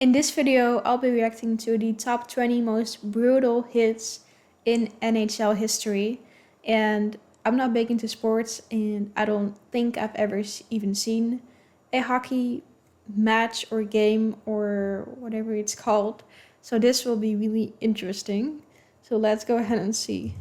In this video, I'll be reacting to the top 20 most brutal hits in NHL history. And I'm not big into sports, and I don't think I've ever even seen a hockey match or game or whatever it's called. So this will be really interesting. So let's go ahead and see.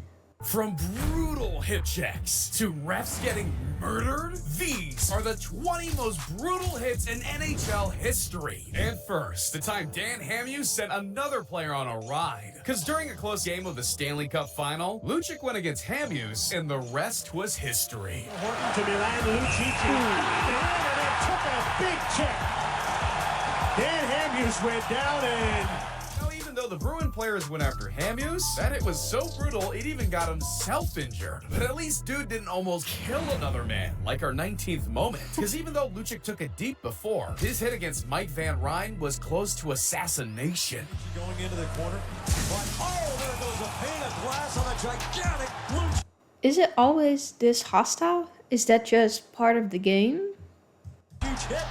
From brutal hip checks to refs getting murdered, these are the 20 most brutal hits in NHL history. And first, the time Dan Hamhuis sent another player on a ride. Because during a close game of the Stanley Cup Final, Lucic went against Hamhuis, and the rest was history. Horton to Milan Lucic, and took a big check. Dan Hamhuis went down and... Even though the Bruin players went after Hamhuis, that hit was so brutal it even got himself injured. But at least dude didn't almost kill another man, like our 19th moment. Because even though Lucic took it deep before, his hit against Mike Van Ryn was close to assassination. Going into the corner, but oh, there goes a pane of glass on a gigantic Lucic. Is it always this hostile? Is that just part of the game? Huge hit.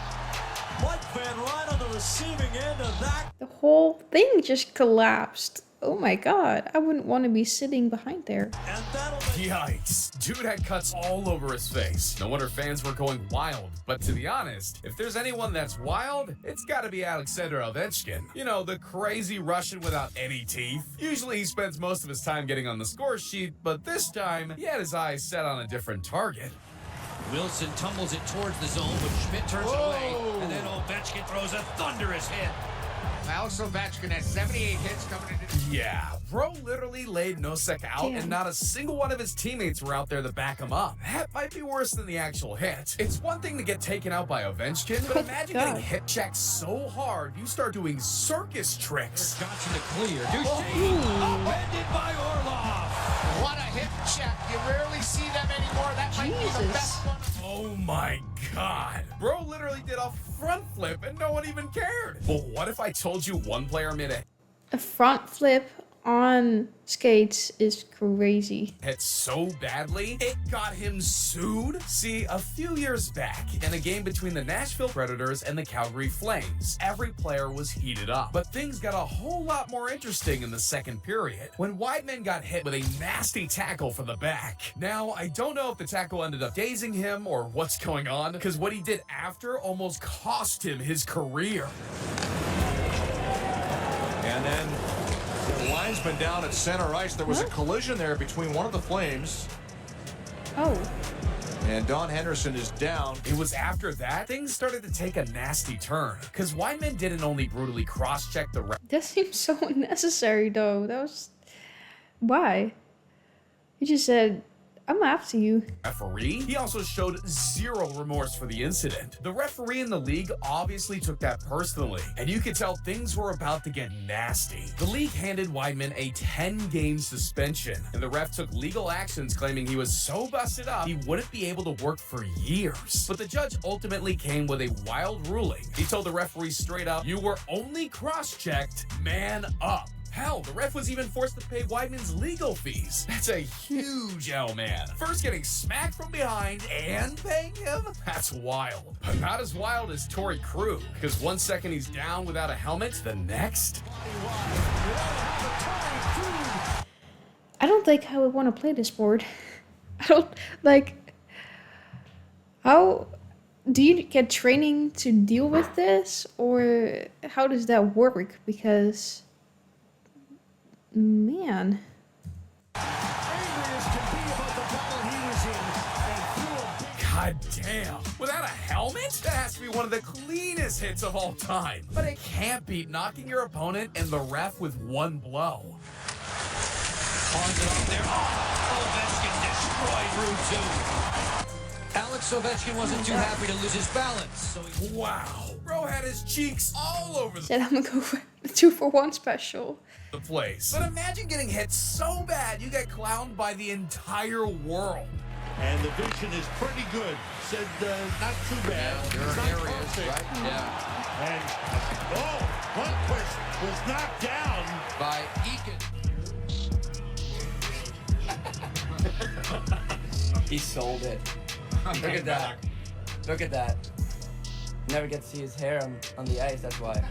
Mike Van Ryn on the receiving end of that. The whole thing just collapsed. Oh my god, I wouldn't want to be sitting behind there. And that'll Yikes. Dude had cuts all over his face. No wonder fans were going wild. But to be honest, if there's anyone that's wild, it's gotta be Alexander Ovechkin. You know, the crazy Russian without any teeth. Usually he spends most of his time getting on the score sheet, but this time, he had his eyes set on a different target. Wilson tumbles it towards the zone, but Schmidt turns it away, and then Ovechkin throws a thunderous hit. Alex Ovechkin has 78 hits coming into... Yeah, bro literally laid Nosek out, Damn. and not a single one of his teammates were out there to back him up. That might be worse than the actual hit. It's one thing to get taken out by Ovechkin, but Oh, imagine God. getting hit checked so hard, you start doing circus tricks. Johnson to clear. Duchesne upended by Orlov. What a hip check. You rarely see them anymore. That might be the Jesus. best one. Oh my god. Bro literally did a front flip and no one even cared. But what if I told you one player made A front flip on skates is crazy. hit so badly, it got him sued? See, a few years back, in a game between the Nashville Predators and the Calgary Flames, every player was heated up. But things got a whole lot more interesting in the second period, when Wideman got hit with a nasty tackle from the back. Now, I don't know if the tackle ended up dazing him or what's going on, because what he did after almost cost him his career. And then the linesman down at center ice. There was a collision there between one of the Flames, Oh, and Don Henderson is down. It was after that things started to take a nasty turn, because Wideman didn't only brutally cross-check the that seems so unnecessary though. That was... Why? He just said, I'm after you. referee. He also showed zero remorse for the incident. The referee in the league obviously took that personally, and you could tell things were about to get nasty. The league handed Wideman a 10-game suspension, and the ref took legal actions claiming he was so busted up he wouldn't be able to work for years. But the judge ultimately came with a wild ruling. He told the referee straight up, "You were only cross-checked, man up." Hell, the ref was even forced to pay Wideman's legal fees. That's a huge L, man. First getting smacked from behind and paying him? That's wild. But not as wild as Torrey Krug, because one second he's down without a helmet, the next... I don't think I would want to play this sport. I don't, like... How... Do you get training to deal with this? Or how does that work? Because... Man... God damn. Without a helmet? That has to be one of the cleanest hits of all time. But it can't beat knocking your opponent and the ref with one blow. Pawns it up there. Oh, Ovechkin destroyed Route 2. Alex Ovechkin wasn't too happy to lose his balance, so he... Wow. Bro had his cheeks all over Said I'm gonna go for a 2-for-1 special. the place. But imagine getting hit so bad you get clowned by the entire world. And the vision is pretty good. Said not too bad. There It's are not areas, perfect. right? Yeah. And, Lundqvist was knocked down. By Eakin. He sold it. Look at that. Look at that. Never get to see his hair on the ice, that's why.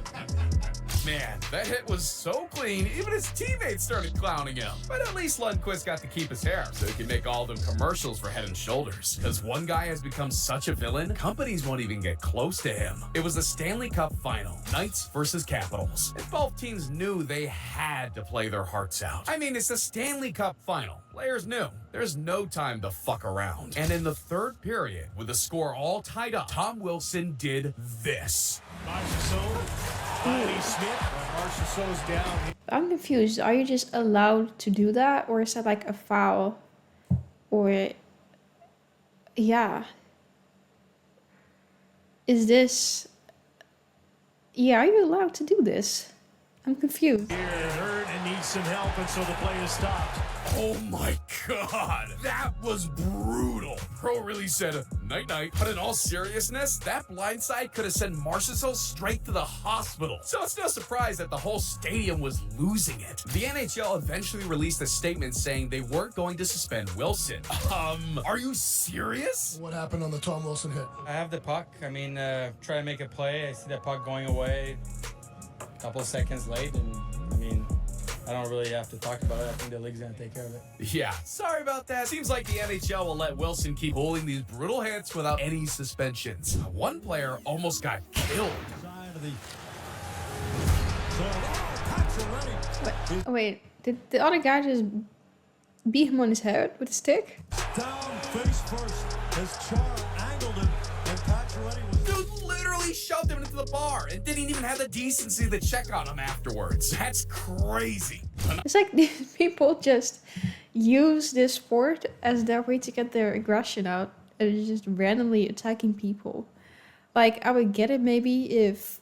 Man, that hit was so clean, even his teammates started clowning him. But at least Lundqvist got to keep his hair, so he can make all them commercials for Head & Shoulders. Because one guy has become such a villain, companies won't even get close to him. It was the Stanley Cup final, Knights versus Capitals. And both teams knew they had to play their hearts out. I mean, it's the Stanley Cup final. Players knew there's no time to fuck around. And in the third period, with the score all tied up, Tom Wilson did this. Marchessault's down. I'm confused. Are you just allowed to do that, or is that like a foul? Or, yeah. Is this... Yeah, are you allowed to do this? I'm confused. Here, hurt and needs some help, and so the play is stopped. Oh my god, that was brutal. Pro really said night-night, but in all seriousness, that blindside could have sent Marchessault straight to the hospital. So it's no surprise that the whole stadium was losing it. The NHL eventually released a statement saying they weren't going to suspend Wilson. Are you serious? What happened on the Tom Wilson hit? I have the puck. I mean, try to make a play. I see that puck going away a couple of seconds late, and I mean, I don't really have to talk about it. I think the league's going to take care of it. Yeah, sorry about that. Seems like the NHL will let Wilson keep holding these brutal hits without any suspensions. One player almost got killed. Wait, did the other guy just beat him on his head with a stick? Down face first as Char angled him, and Pacioretty was... Dude literally shoved him into the bar and didn't even have the decency to check on him afterwards. That's crazy. It's like these people just use this sport as their way to get their aggression out, and just randomly attacking people. Like, I would get it maybe if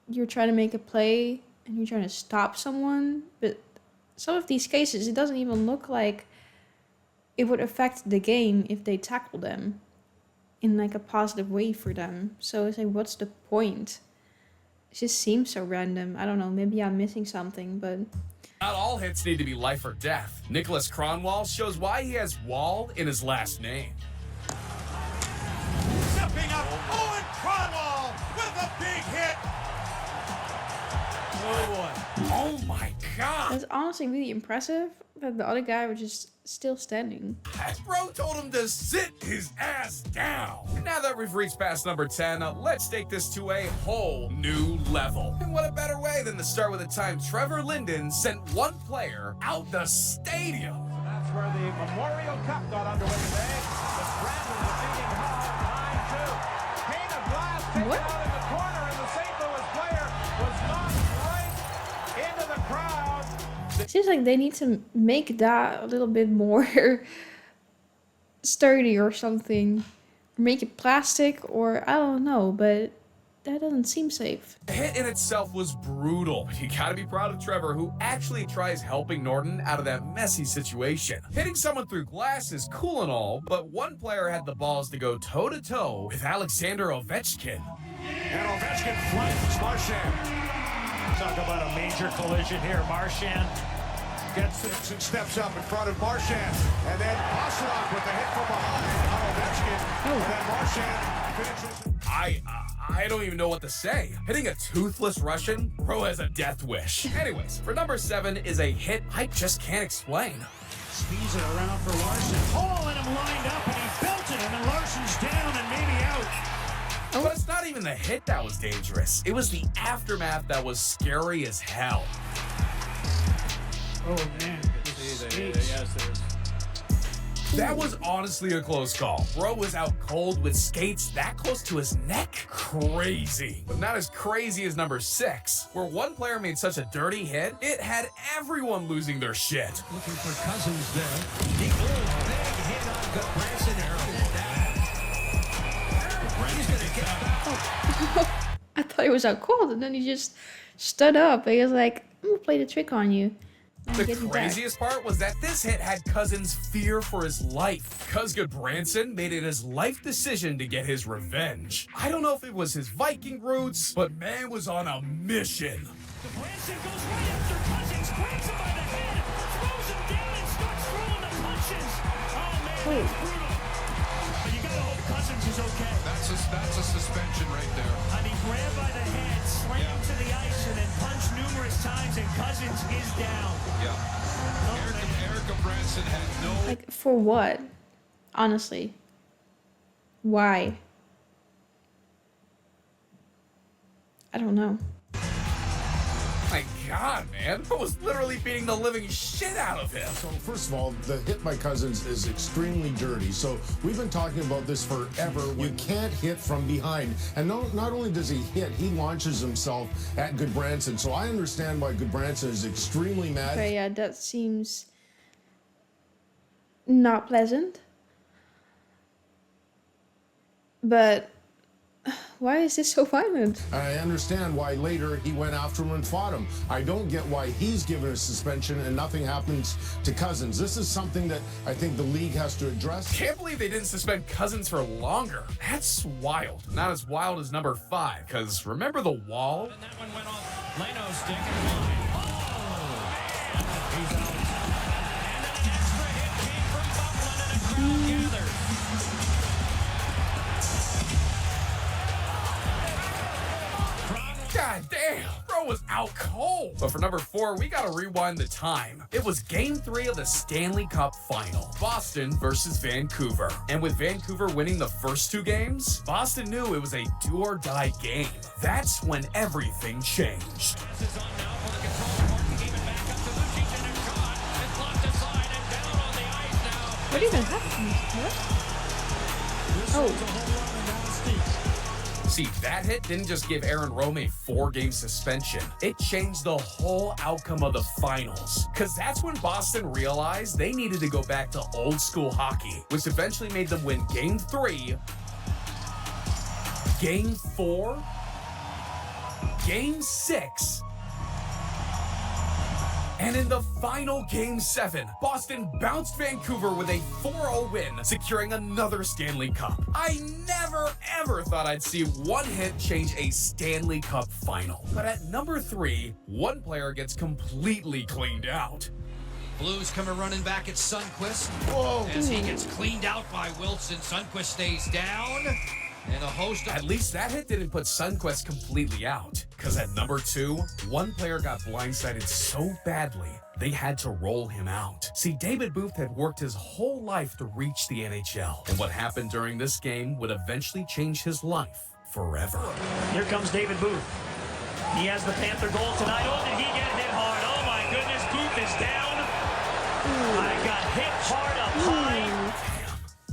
you're trying to make a play and you're trying to stop someone, but some of these cases, it doesn't even look like it would affect the game if they tackle them in like a positive way for them. So it's like, what's the point? It just seems so random. I don't know, maybe I'm missing something, but... Not all hits need to be life or death. Nicholas Kronwall shows why he has Wall in his last name. Stepping up, Owen Kronwall with a big hit. Oh my god! That's honestly really impressive that the other guy was just still standing. Bro told him to sit his ass down. Now that we've reached past number 10, let's take this to a whole new level. And what a better way than to start with a time Trevor Linden sent one player out the stadium. So that's where the Memorial Cup got underway today. The Brandon defeating Hull 9-2. Pane of glass taken What? out in the corner, and the St. Louis player was knocked right into the crowd. It seems like they need to make that a little bit more sturdy or something. Make it plastic, or I don't know, but that doesn't seem safe. The hit in itself was brutal, but you gotta be proud of Trevor, who actually tries helping Norton out of that messy situation. Hitting someone through glass is cool and all, but one player had the balls to go toe-to-toe with Alexander Ovechkin. And Ovechkin flanks Marchand. Talk about a major collision here. Marchand gets it and steps up in front of Marchand. And then Pastrnak with the hit from behind on Ovechkin. And then Marchand finishes. I don't even know what to say. Hitting a toothless Russian? Bro has a death wish. Anyways, for number 7 is a hit I just can't explain. Speeds it around for Larson. Oh, and him lined up, and he belted him, and Larson's down and maybe out. But it's not even the hit that was dangerous. It was the aftermath that was scary as hell. Oh, man. Yes, there's. That was honestly a close call. Bro was out cold with skates that close to his neck. Crazy. But not as crazy as number 6, where one player made such a dirty hit, it had everyone losing their shit. Looking for Cousins there. The old big hit on Goodbranson there. He's going to get back. I thought he was out cold, and then he just stood up. He was like, I'm gonna play the trick on you. The craziest part was that this hit had Cousins' fear for his life. Cuz Goodbranson made it his life decision to get his revenge. I don't know if it was his Viking roots, but man was on a mission. Branson goes right after Cousins, grabs him by the head, throws him down, and starts throwing the punches. Oh, man, that's brutal. But you gotta hope Cousins is okay. That's a suspension right there. I mean, grab by the head, slam him to the ice, and then punch numerous 6 times, and Cousins is down. Yeah. Erica Branson had no. Like, for what? Honestly. Why? I don't know. My God, man. I was literally beating the living shit out of him. So first of all, the hit by Cousins is extremely dirty. So we've been talking about this forever. You can't hit from behind. And not only does he hit, he launches himself at Goodbranson. So I understand why Goodbranson is extremely mad. Okay, yeah, that seems not pleasant. But why is this so violent? I understand why later he went after him and fought him. I don't get why he's given a suspension and nothing happens to Cousins. This is something that I think the league has to address. Can't believe they didn't suspend Cousins for longer. That's wild. Not as wild as number 5, because remember the wall? And that one went off Leno's stick and line. Oh, man. He's out. And then an extra hit came from Buckland, and a crowd gathers. God damn, bro was out cold. But for number 4, we gotta rewind the time. It was game 3 of the Stanley Cup final. Boston versus Vancouver. And with Vancouver winning the first 2 games, Boston knew it was a do or die game. That's when everything changed. This is on now for the control. Martin gave it back up to Lucic, and a shot. It's locked aside and down on the ice now. What even happened? What? Oh. See, that hit didn't just give Aaron Rome a 4-game suspension. It changed the whole outcome of the finals. Because that's when Boston realized they needed to go back to old school hockey, which eventually made them win game 3, game 4, game 6, and in the final game 7, Boston bounced Vancouver with a 4-0 win, securing another Stanley Cup. I never, ever thought I'd see one hit change a Stanley Cup final. But at number 3, one player gets completely cleaned out. Blues coming running back at Sundqvist. Whoa. As he gets cleaned out by Wilson, Sundqvist stays down. And a host of... At least that hit didn't put Sundqvist completely out. Because at number 2, one player got blindsided so badly, they had to roll him out. See, David Booth had worked his whole life to reach the NHL. And what happened during this game would eventually change his life forever. Here comes David Booth. He has the Panther goal tonight. Oh, did he get hit hard? Oh, my goodness. Booth is down. I got hit hard up high.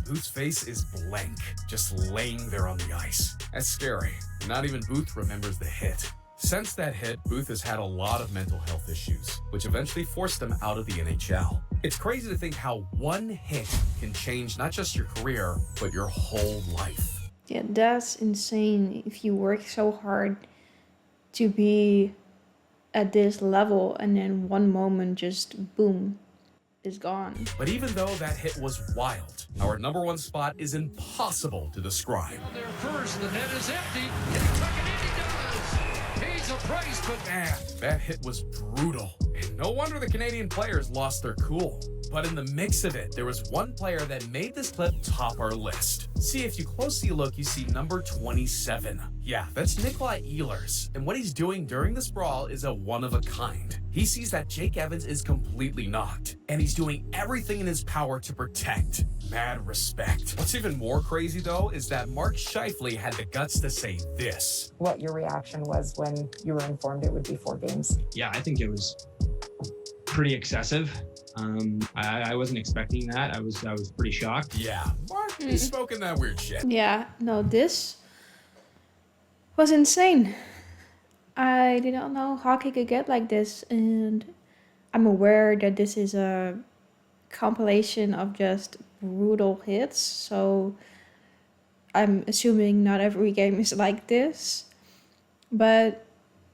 Booth's face is blank, just laying there on the ice. That's scary. Not even Booth remembers the hit. Since that hit, Booth has had a lot of mental health issues, which eventually forced him out of the NHL. It's crazy to think how one hit can change not just your career, but your whole life. Yeah, that's insane if you work so hard to be at this level and then one moment just boom, is gone. But even though that hit was wild, our number 1 spot is impossible to describe. There first, the net is empty. Can he tuck it in? He does. He's a price, but Man, that hit was brutal. And no wonder the Canadian players lost their cool. But in the mix of it, there was one player that made this clip top our list. See, if you closely look, you see number 27. Yeah, that's Nikolai Ehlers. And what he's doing during this brawl is a one-of-a-kind. He sees that Jake Evans is completely knocked, and he's doing everything in his power to protect. Mad respect. What's even more crazy, though, is that Mark Scheifele had the guts to say this. What your reaction was when you were informed it would be 4 games? Yeah, I think it was pretty excessive. I wasn't expecting that. I was pretty shocked. Yeah, Mark, he's spoken that weird shit. Yeah, no, this was insane. I did not know hockey could get like this, and I'm aware that this is a compilation of just brutal hits, so I'm assuming not every game is like this. But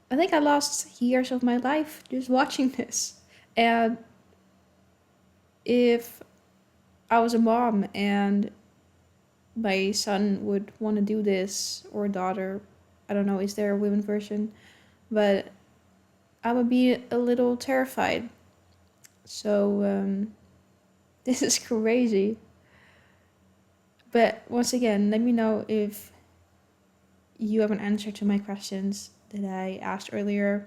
I think I lost years of my life just watching this. And if I was a mom and my son would want to do this, or daughter, I don't know, is there a women version? But I would be a little terrified. So this is crazy. But once again, let me know if you have an answer to my questions that I asked earlier.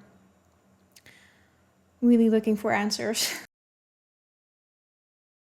really looking for answers.